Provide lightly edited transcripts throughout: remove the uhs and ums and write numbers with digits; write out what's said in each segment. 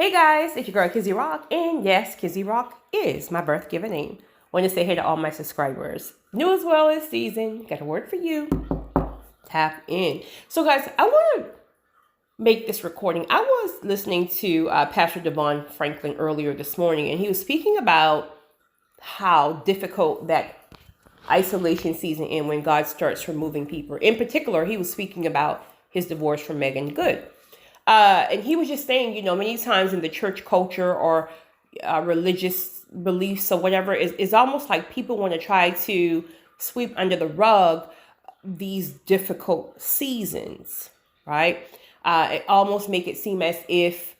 Hey guys, it's your girl Kizzy Rock, and yes, Kizzy Rock is my birth given name. Want to say hey to all my subscribers, new as well as seasoned. Got a word for you. Tap in. So guys, I want to make this recording. I was listening to Pastor Devon Franklin earlier this morning, and he was speaking about how difficult that isolation season is when God starts removing people. In particular, he was speaking about his divorce from Megan Good. And he was just saying, many times in the church culture or religious beliefs or whatever, is almost like people want to try to sweep under the rug these difficult seasons, right? It almost make it seem as if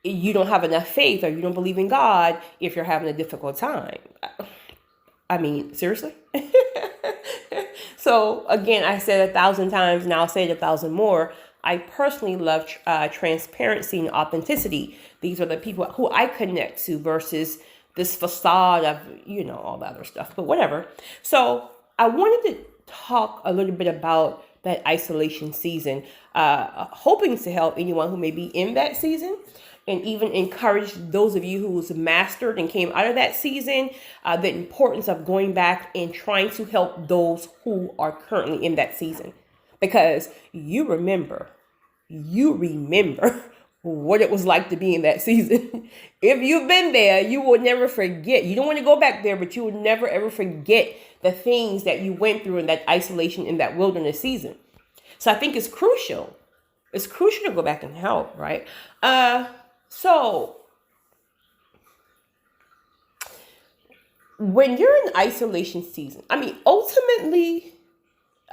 you don't have enough faith or you don't believe in God if you're having a difficult time. I mean, seriously? So again, I said 1,000 times, and I'll say it 1,000 more. I personally love transparency and authenticity. These are the people who I connect to versus this facade of, all the other stuff, but whatever. So I wanted to talk a little bit about that isolation season, hoping to help anyone who may be in that season, and even encourage those of you who's mastered and came out of that season, the importance of going back and trying to help those who are currently in that season. Because you remember what it was like to be in that season. If you've been there, you will never forget. You don't want to go back there, but you will never, ever forget the things that you went through in that isolation, in that wilderness season. So I think it's crucial. It's crucial to go back and help, right? So when you're in isolation season, ultimately,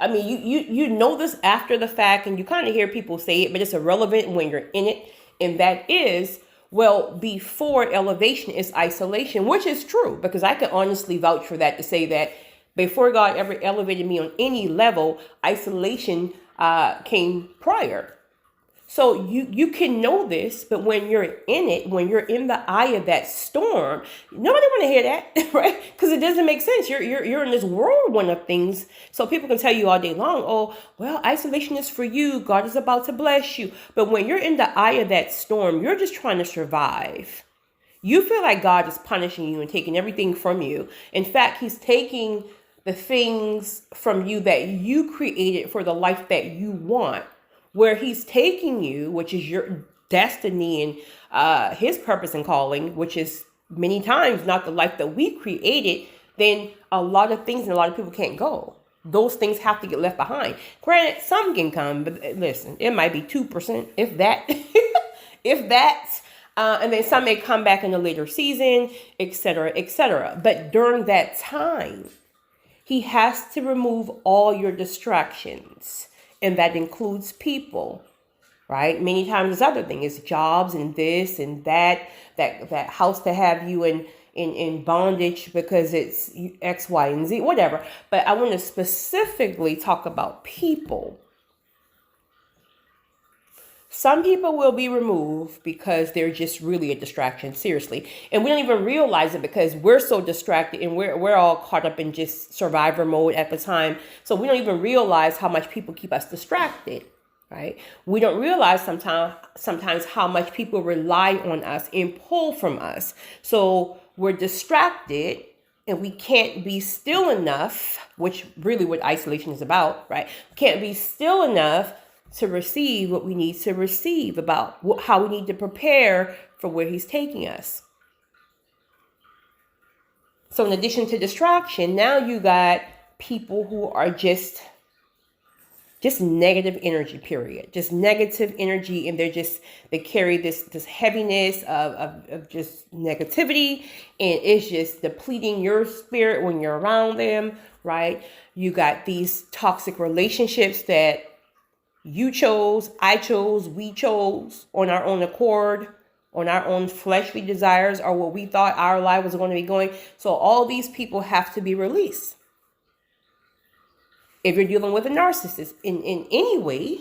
you know this after the fact, and you kind of hear people say it, but it's irrelevant when you're in it. And that is, before elevation is isolation, which is true, because I can honestly vouch for that, to say that before God ever elevated me on any level, isolation came prior. So you can know this, but when you're in it, when you're in the eye of that storm, nobody want to hear that, right? Because it doesn't make sense. You're in this whirlwind of things. So people can tell you all day long, oh, well, isolation is for you. God is about to bless you. But when you're in the eye of that storm, you're just trying to survive. You feel like God is punishing you and taking everything from you. In fact, he's taking the things from you that you created for the life that you want. Where he's taking you, which is your destiny and his purpose and calling, which is many times not the life that we created, then a lot of things and a lot of people can't go. Those things have to get left behind. Granted, some can come, but listen, it might be 2%, if that, if that. And then some may come back in a later season, etc., etc. But during that time, he has to remove all your distractions. And that includes people, right? Many times it's other things, it's jobs and this and that house to have you in bondage because it's X, Y, and Z, whatever. But I want to specifically talk about people. Some people will be removed because they're just really a distraction, seriously. And we don't even realize it because we're so distracted and we're all caught up in just survivor mode at the time. So we don't even realize how much people keep us distracted, right? We don't realize sometimes how much people rely on us and pull from us. So we're distracted and we can't be still enough, which really what isolation is about, right? Can't be still enough to receive what we need to receive, about how we need to prepare for where he's taking us. So in addition to distraction, now you got people who are just negative energy, period. Just negative energy, and they carry this heaviness of just negativity, and it's just depleting your spirit when you're around them, right? You got these toxic relationships that you chose, I chose, we chose on our own accord, on our own fleshly desires, or what we thought our life was going to be going. So all these people have to be released. If you're dealing with a narcissist in any way,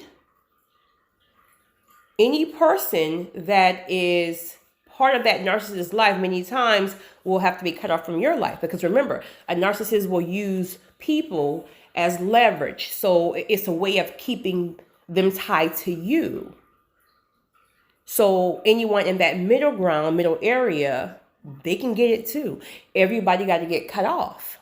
any person that is part of that narcissist's life many times will have to be cut off from your life. Because remember, a narcissist will use people as leverage. So it's a way of keeping them tied to you. So anyone in that middle area, they can get it too. Everybody got to get cut off.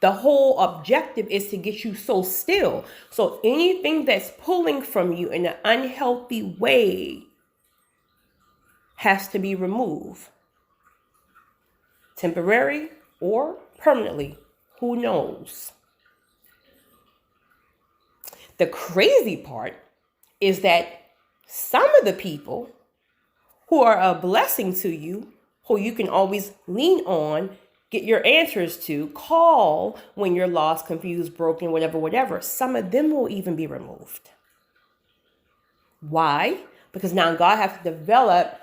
The whole objective is to get you so still. So anything that's pulling from you in an unhealthy way has to be removed. Temporary or permanently, who knows? The crazy part is that some of the people who are a blessing to you, who you can always lean on, get your answers to, call when you're lost, confused, broken, whatever, some of them will even be removed. Why? Because now God has to develop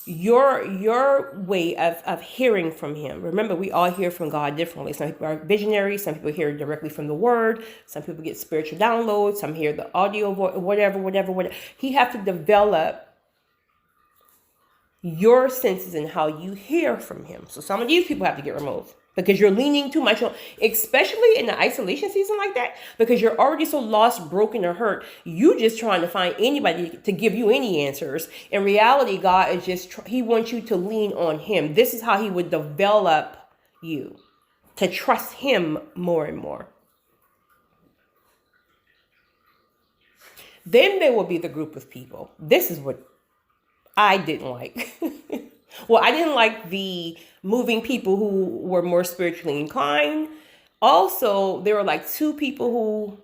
your way of hearing from him. Remember, we all hear from God differently. Some people are visionaries, some people hear directly from the word, some people get spiritual downloads, some hear the audio, whatever. He has to develop your senses and how you hear from him. So some of these people have to get removed because you're leaning too much on, especially in the isolation season like that, because you're already so lost, broken, or hurt. You just trying to find anybody to give you any answers. In reality, God is just, he wants you to lean on him. This is how he would develop you to trust him more and more. Then there will be the group of people. This is what I didn't like. Well, I didn't like the moving people who were more spiritually inclined. Also, there were like two people who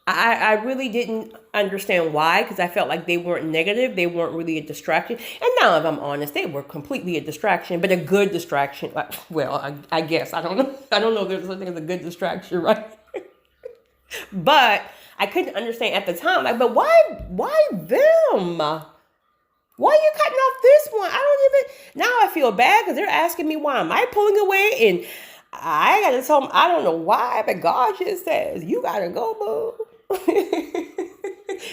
I really didn't understand why, because I felt like they weren't negative. They weren't really a distraction. And now, if I'm honest, they were completely a distraction, but a good distraction. Well, I guess. I don't know. I don't know if there's something as a good distraction, right? But I couldn't understand at the time. Like, but why them? Why are you cutting off this one? Now I feel bad because they're asking me why am I pulling away, and I got to tell them, I don't know why, but God just says, you got to go, boo.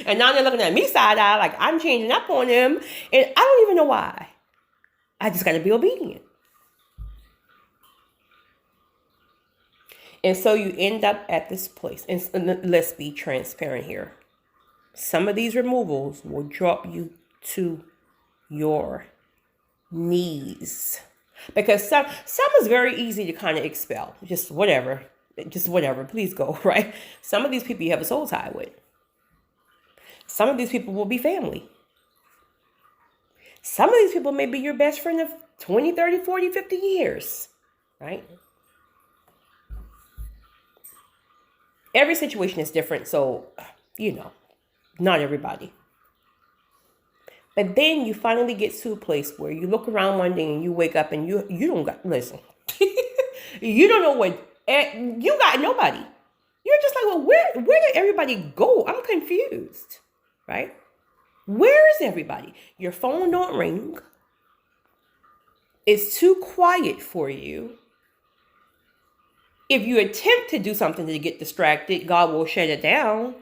And now they're looking at me side-eye like I'm changing up on them, and I don't even know why. I just got to be obedient. And so you end up at this place, and let's be transparent here. Some of these removals will drop you to your knees, because some is very easy to kind of expel. Just whatever, please go, right? Some of these people you have a soul tie with. Some of these people will be family. Some of these people may be your best friend of 20, 30, 40, 50 years, right? Every situation is different, so, not everybody. But then you finally get to a place where you look around one day and you wake up and you don't got, listen, you don't know you got nobody. You're just like, well, where did everybody go? I'm confused, right? Where is everybody? Your phone don't ring. It's too quiet for you. If you attempt to do something to get distracted, God will shut it down.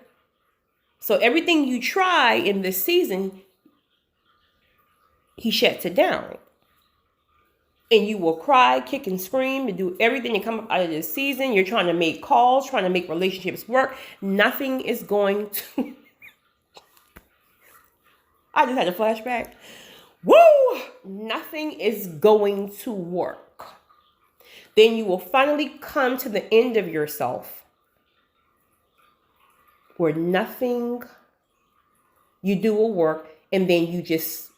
So everything you try in this season, he shuts it down. And you will cry, kick, and scream and do everything to come up out of this season. You're trying to make calls, trying to make relationships work. Nothing is going to... I just had a flashback. Woo! Nothing is going to work. Then you will finally come to the end of yourself where nothing you do will work, and then you just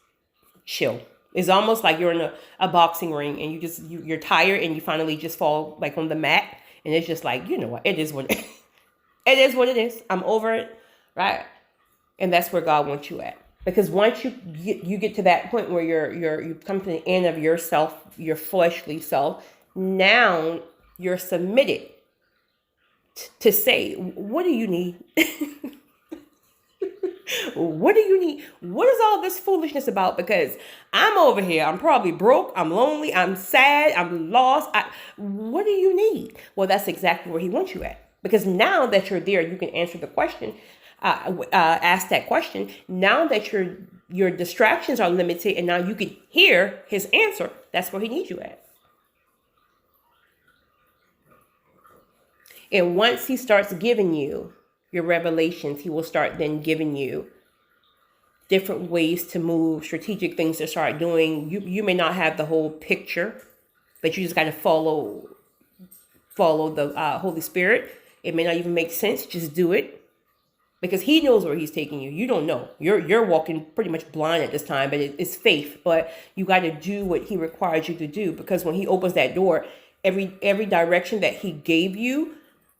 chill. It's almost like you're in a boxing ring and you're tired and you finally just fall like on the mat, and it's just like, you know what, it is what it is what it is. I'm over it, right? And that's where God wants you at. Because once you get to that point where you come to the end of yourself, your fleshly self, now you're submitted to say, what do you need? What do you need? What is all this foolishness about? Because I'm over here. I'm probably broke. I'm lonely. I'm sad. I'm lost. What do you need? Well, that's exactly where he wants you at. Because now that you're there, you can answer the question, ask that question. Now that your distractions are limited and now you can hear his answer, that's where he needs you at. And once he starts giving you your revelations, he will start then giving you different ways to move, strategic things to start doing. You may not have the whole picture, but you just got to follow the Holy Spirit. It may not even make sense. Just do it, because He knows where He's taking you. You don't know. You're walking pretty much blind at this time, but it's faith. But you got to do what He requires you to do, because when He opens that door, every direction that He gave you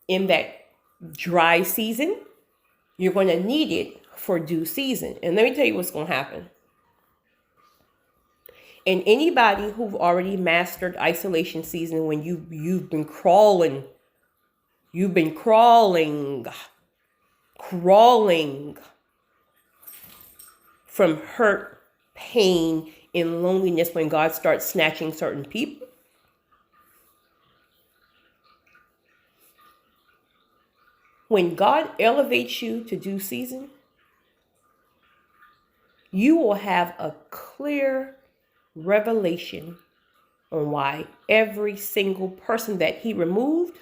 in that dry season, you're going to need it for due season. And let me tell you what's going to happen. And anybody who've already mastered isolation season, when you've been crawling from hurt, pain, and loneliness, when God starts snatching certain people, when God elevates you to due season, you will have a clear revelation on why every single person that He removed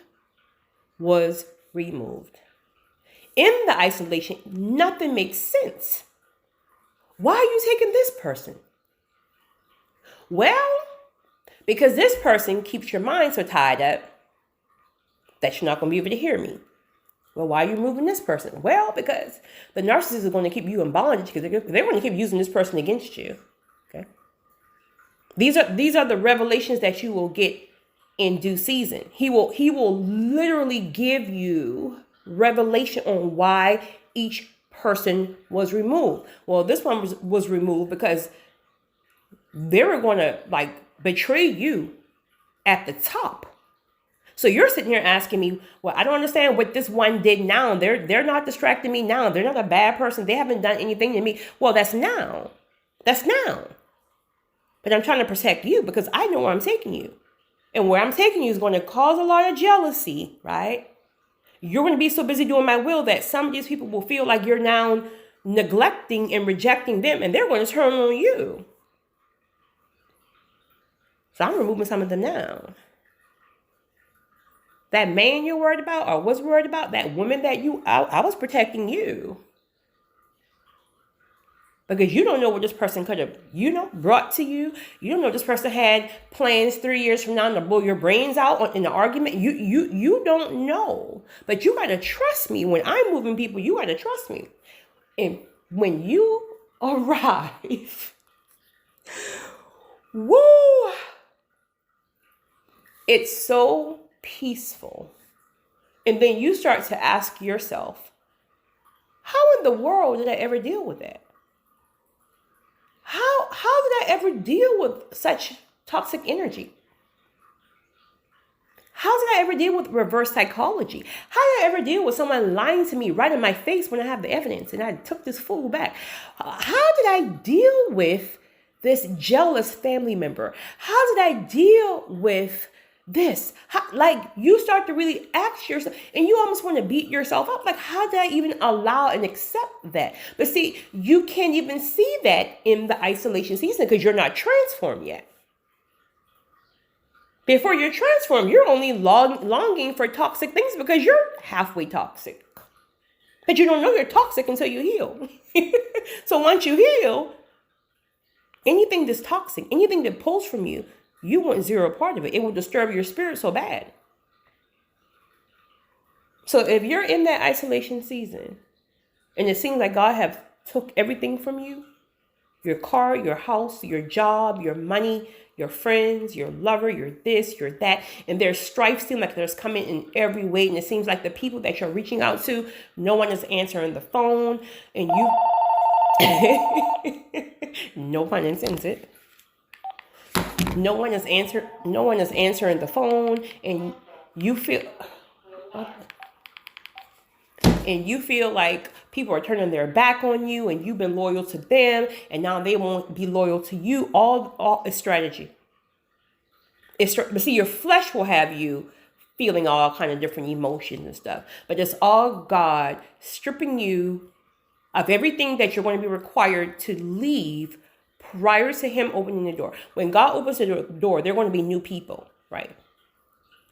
was removed. In the isolation, nothing makes sense. Why are you taking this person? Well, because this person keeps your mind so tied up that you're not going to be able to hear me. Well, why are you removing this person? Well, because the narcissist is going to keep you in bondage, because they're going to keep using this person against you. Okay. These are the revelations that you will get in due season. He will literally give you revelation on why each person was removed. Well, this one was removed because they were going to betray you at the top. So you're sitting here asking me, well, I don't understand what this one did now. They're not distracting me now. They're not a bad person. They haven't done anything to me. Well, that's now. That's now. But I'm trying to protect you, because I know where I'm taking you. And where I'm taking you is going to cause a lot of jealousy, right? You're going to be so busy doing my will that some of these people will feel like you're now neglecting and rejecting them, and they're going to turn on you. So I'm removing some of them now. That man you're worried about, or was worried about, that woman that I was protecting you. Because you don't know what this person could have, brought to you. You don't know this person had plans 3 years from now to blow your brains out in an argument. You don't know. But you got to trust me. When I'm moving people, you got to trust me. And when you arrive, woo, it's so peaceful. And then you start to ask yourself, how in the world did I ever deal with that? How did I ever deal with such toxic energy? How did I ever deal with reverse psychology? How did I ever deal with someone lying to me right in my face when I have the evidence and I took this fool back? How did I deal with this jealous family member? How did I deal with this? You start to really ask yourself, and you almost want to beat yourself up. Like, how did I even allow and accept that? But see, you can't even see that in the isolation season because you're not transformed yet. Before you're transformed, you're only longing for toxic things because you're halfway toxic. But you don't know you're toxic until you heal. So once you heal, anything that's toxic, anything that pulls from you, you want zero part of it. It will disturb your spirit so bad. So if you're in that isolation season and it seems like God have took everything from you, your car, your house, your job, your money, your friends, your lover, your this, your that, and there's strife seem like there's coming in every way, and it seems like the people that you're reaching out to, no one is answering the phone, and you no pun intended. No one is answering the phone, and you feel like people are turning their back on you, and you've been loyal to them, and now they won't be loyal to you. All is strategy. But see, your flesh will have you feeling all kind of different emotions and stuff. But it's all God stripping you of everything that you're going to be required to leave prior to Him opening the door. When God opens the door, they're going to be new people, right?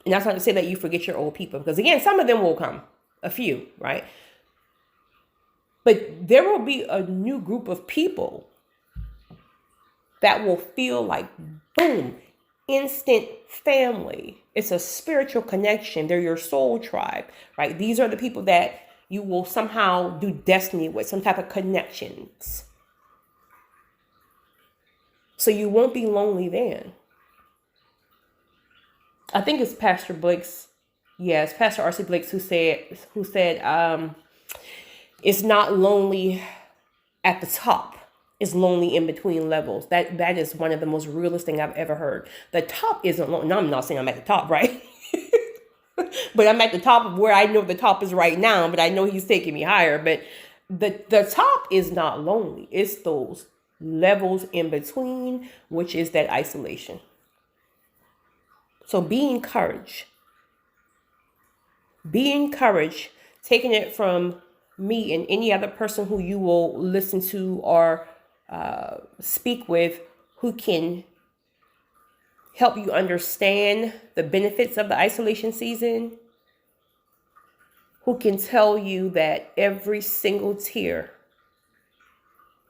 And that's not to say that you forget your old people, because again, some of them will come, a few, right? But there will be a new group of people that will feel like, boom, instant family. It's a spiritual connection. They're your soul tribe, right? These are the people that you will somehow do destiny with, some type of connections. So you won't be lonely then. I think it's Pastor Blake's, yes, Pastor R.C. Blake's who said, it's not lonely at the top. It's lonely in between levels. That is one of the most realest thing I've ever heard. The top isn't lonely. No, I'm not saying I'm at the top, right? But I'm at the top of where I know the top is right now, but I know he's taking me higher. But the top is not lonely. It's those levels in between, which is that isolation. So be encouraged. Be encouraged, taking it from me and any other person who you will listen to or speak with, who can help you understand the benefits of the isolation season, who can tell you that every single tear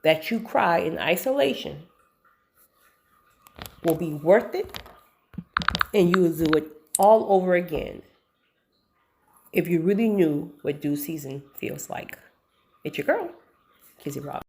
that you cry in isolation will be worth it, and you will do it all over again if you really knew what due season feels like. It's your girl, Kizzy Rock.